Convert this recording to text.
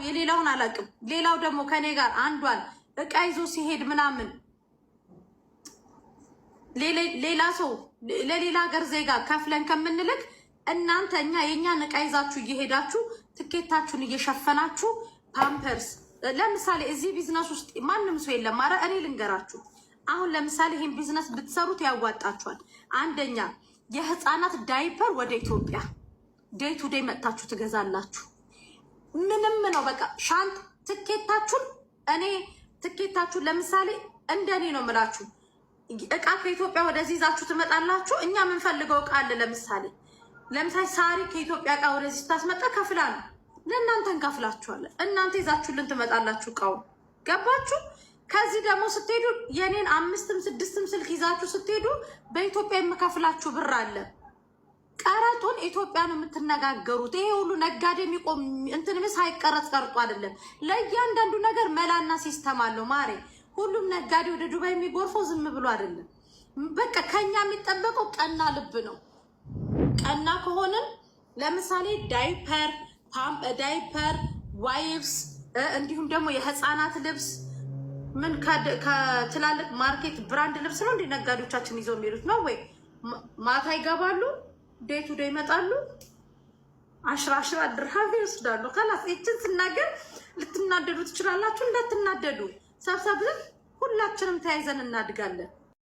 የሌላውን አላውቅም። ሌላው ደግሞ ከኔ ጋር አንዷን እቃ ይዞ ሲሄድ ምናምን ሌላ ሰው ለሌላ ሀገር ዜጋ ከፍለን ከምንልክ እናንተ የኛን እቃ ይዛችሁ እየሄዳችሁ ትኬታችሁን እየሸፈናችሁ ፓምፐርስ ለምሳሌ እዚህ ቢዝነስ ውስጥ ማንም ሰው የለም። ኧረ እኔ ልንገራችሁ፣ አሁን ለምሳሌ ይሄን ቢዝነስ ብትሰሩት ያዋጣችኋል። አንደኛ የህፃናት ዳይፐር ወደ ኢትዮጵያ ዴይ ቱ ዴይ መጥታችሁ ትገዛላችሁ። ምንም ነው በቃ ሻንት ትኬታችሁን ለምሳሌ እንደኔ ነው የምላችሁ እቃ ከኢትዮጵያ ወደዚህ ይዛችሁ ትመጣላችሁ። እኛ የምንፈልገው እቃ አለ። ለምሳሌ ሳሪ ከኢትዮጵያ እቃ ወደዚህ ስታስመጣ ከፍላ ነው ለእናንተ እንከፍላችኋለን። እናንተ ይዛችሁልን ትመጣላችሁ እቃውን። ገባችሁ? ከዚህ ደግሞ ስትሄዱ የኔን 5ም 6ም ስልክ ይዛችሁ ስትሄዱ በኢትዮጵያ የምከፍላችሁ ብር አለ። ቀረጡን ኢትዮጵያ ነው የምትነጋገሩት። ይሄ ሁሉ ነጋዴ የሚቆም እንትንስ ሳይቀረጥ ቀርጦ አይደለም። ለእያንዳንዱ ነገር መላና ሲስተም አለው ማሬ። ሁሉም ነጋዴ ወደ ዱባይ የሚጎርፈው ዝም ብሎ አይደለም። በቃ ከኛ የሚጠበቀው ቀና ልብ ነው። ቀና ከሆነን ለምሳሌ ዳይፐር፣ ዋይፕስ እንዲሁም ደግሞ የህፃናት ልብስ ምን ከትላልቅ ማርኬት ብራንድ ልብስ ነው እንደ ነጋዴዎቻችን ይዘው የሚሉት ነው ወይ? ማታ ይገባሉ፣ ዴይ ቱ ዴይ ይመጣሉ፣ አሽራ ድርሃም ይወስዳሉ። ከላስ እችን ስናገር ልትናደዱ ትችላላችሁ። እንዳትናደዱ። ሰብሰብ ሁላችንም ተያይዘን እናድጋለን።